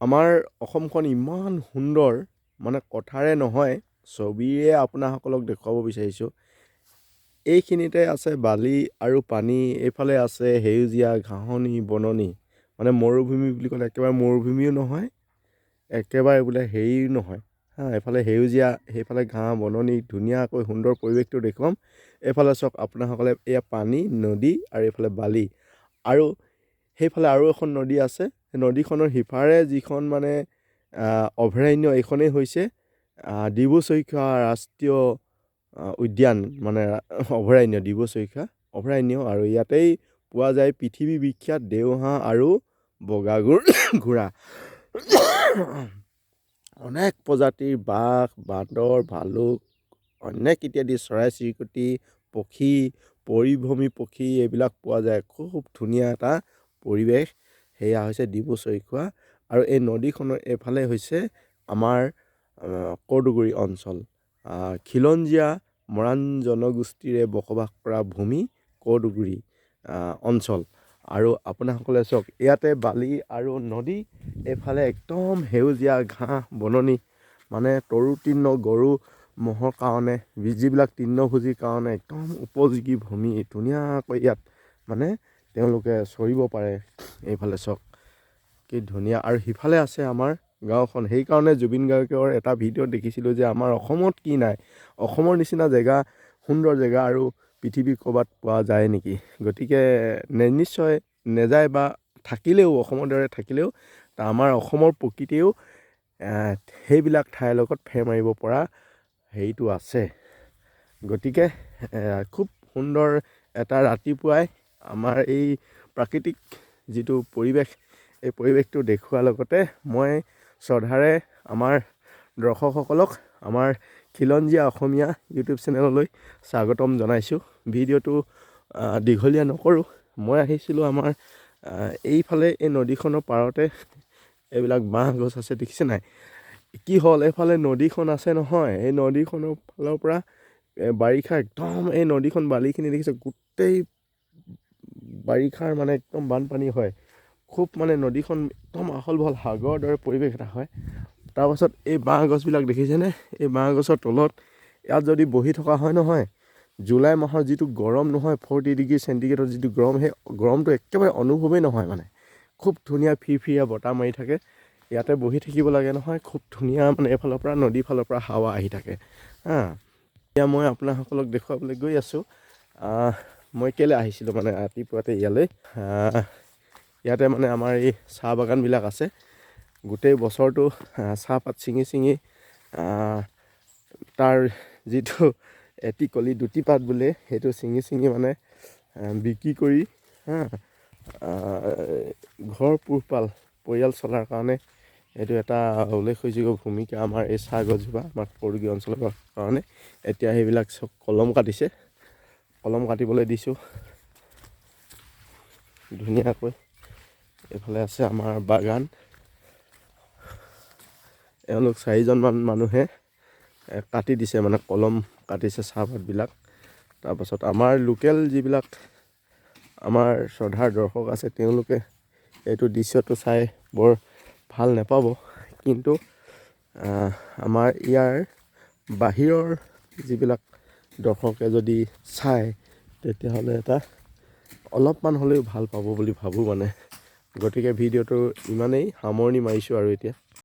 আমাৰ অসমখন ইমান সুন্দৰ মানে কথাৰে নহয় ছবিৰে আপোনাসকলক দেখুৱাব বিচাৰিছোঁ। এইখিনিতে আছে বালি আৰু পানী, এইফালে আছে সেউজীয়া ঘাঁহনি বননি, মানে মৰুভূমি বুলি ক'লে একেবাৰে মৰুভূমিও নহয়, একেবাৰে বোলে হেৰিও নহয় এফালে সেউজীয়া, সেইফালে ঘাঁহ বননি, ধুনীয়াকৈ সুন্দৰ পৰিৱেশটো দেখুৱাম। এইফালে চাওক আপোনাসকলে, এয়া পানী নদী আৰু এইফালে বালি, আৰু সেইফালে আৰু এখন নদী আছে। নদীখনৰ সিপাৰে যিখন মানে অভয়াৰণ্য, এইখনেই হৈছে ডিব্ৰু-চৈখোৱা ৰাষ্ট্ৰীয় উদ্যান, মানে অভয়াৰণ্য, ডিব্ৰু-চৈখোৱা অভয়াৰণ্য। আৰু ইয়াতেই পোৱা যায় পৃথিৱী বিখ্যাত দেওহাঁহ আৰু বগা ঘোঁৰা। অনেক প্ৰজাতিৰ বাঘ, বান্দৰ, ভালুক, অনেক ইত্যাদি চৰাই-চিৰিকটি, পক্ষী, পৰিভ্ৰমী পক্ষী এইবিলাক পোৱা যায়। খুব ধুনীয়া এটা পৰিৱেশ। সেয়া হৈছে ডিব্ৰু-চৈখোৱা। আৰু এই নদীখনৰ এইফালে হৈছে আমাৰ কৰ্দুগুৰি অঞ্চল, খিলঞ্জীয়া মৰাণ জনগোষ্ঠীৰে বসবাস কৰা ভূমি কৰ্দুগুৰি অঞ্চল। আৰু আপোনাসকলে চাওক, ইয়াতে বালি আৰু নদী, এইফালে একদম সেউজীয়া ঘাঁহ বননি, মানে তৰু তৃণ গৰু ম'হৰ কাৰণে, যিবিলাক তৃণভোজীৰ কাৰণে একদম উপযোগী ভূমি। ধুনীয়াকৈ ইয়াত মানে তেওঁলোকে চৰিব পাৰে। এইফালে চাওক কি ধুনীয়া। আৰু সিফালে আছে আমাৰ গাঁওখন। সেইকাৰণে জুবিন গাৰ্গৰ এটা ভিডিঅ' দেখিছিলোঁ যে আমাৰ অসমত কি নাই, অসমৰ নিচিনা জেগা, সুন্দৰ জেগা আৰু পৃথিৱীৰ ক'ৰবাত পোৱা যায় নেকি। গতিকে নিশ্চয় নেযায়, বা থাকিলেও অসমৰ দৰে থাকিলেও আমাৰ অসমৰ প্ৰকৃতিয়েও সেইবিলাক ঠাইৰ লগত ফেৰ মাৰিব পৰা হেৰিটো আছে। গতিকে খুব সুন্দৰ এটা ৰাতিপুৱাই আমাৰ এই প্ৰাকৃতিক যিটো পৰিৱেশ, এই পৰিৱেশটো দেখুওৱাৰ লগতে মই শ্ৰদ্ধাৰে আমাৰ দৰ্শকসকলক আমাৰ খিলঞ্জীয়া অসমীয়া ইউটিউব চেনেললৈ স্বাগতম জনাইছোঁ। ভিডিঅ'টো দীঘলীয়া নকৰোঁ। মই আহিছিলোঁ আমাৰ এইফালে এই নদীখনৰ পাৰতে এইবিলাক বাঁহ গছ আছে, দেখিছে নাই? কি হ'ল, এইফালে নদীখন আছে নহয়, এই নদীখনৰ ফালৰ পৰা বাৰিষা একদম, এই নদীখন বালিখিনি দেখিছে, গোটেই বাৰিষাৰ মানে একদম বানপানী হয়। খুব মানে নদীখন একদম আহল বহল সাগৰৰ দৰে পৰিৱেশ এটা হয়। তাৰপাছত এই বাঁহ গছবিলাক দেখিছেনে? এই বাঁহ গছৰ তলত ইয়াত যদি বহি থকা হয় নহয়, জুলাই মাহৰ যিটো গৰম নহয়, 40 ডিগ্ৰী চেণ্টিগ্ৰেডৰ যিটো গৰম, সেই গৰমটো একেবাৰে অনুভৱেই নহয়। মানে খুব ধুনীয়া ফিৰফিৰীয়া বতাহ মাৰি থাকে। ইয়াতে বহি থাকিব লাগে নহয়, খুব ধুনীয়া, মানে এইফালৰ পৰা নদীৰ ফালৰ পৰা হাৱা আহি থাকে। এতিয়া মই আপোনাসকলক দেখুৱাবলৈ গৈ আছোঁ। মই কেলৈ আহিছিলোঁ মানে ৰাতিপুৱাতে ইয়ালৈ, ইয়াতে মানে আমাৰ এই চাহ বাগানবিলাক আছে। গোটেই বছৰটো চাহপাত ছিঙি ছিঙি তাৰ যিটো এটি কলি দুটি পাত বোলে, সেইটো ছিঙি ছিঙি মানে বিক্ৰী কৰি ঘৰ পোহপাল পৰিয়াল চলাৰ কাৰণে এইটো এটা উল্লেখযোগ্য ভূমিকা আমাৰ এই চাহ গছজোপা, আমাৰ কৰ্দুগুৰি অঞ্চলৰ কাৰণে। এতিয়া সেইবিলাক চব কলম কাটিছে, কলম কাটিবলৈ দিছোঁ ধুনীয়াকৈ। এইফালে আছে আমাৰ বাগান। এওঁলোক 4জনমান মানুহে কাটি দিছে, মানে কলম কাটিছে চাহপাতবিলাক। তাৰপাছত আমাৰ লোকেল যিবিলাক আমাৰ শ্ৰদ্ধাৰ দৰ্শক আছে, তেওঁলোকে এইটো দৃশ্যটো চাই বৰ ভাল নাপাব, কিন্তু আমাৰ ইয়াৰ বাহিৰৰ যিবিলাক দৰ্শকে যদি চায়, তেতিয়াহ'লে এটা অলপমান হ'লেও ভাল পাব বুলি ভাবোঁ মানে। গতিকে ভিডিঅ'টো ইমানেই, সামৰণি মাৰিছোঁ আৰু এতিয়া।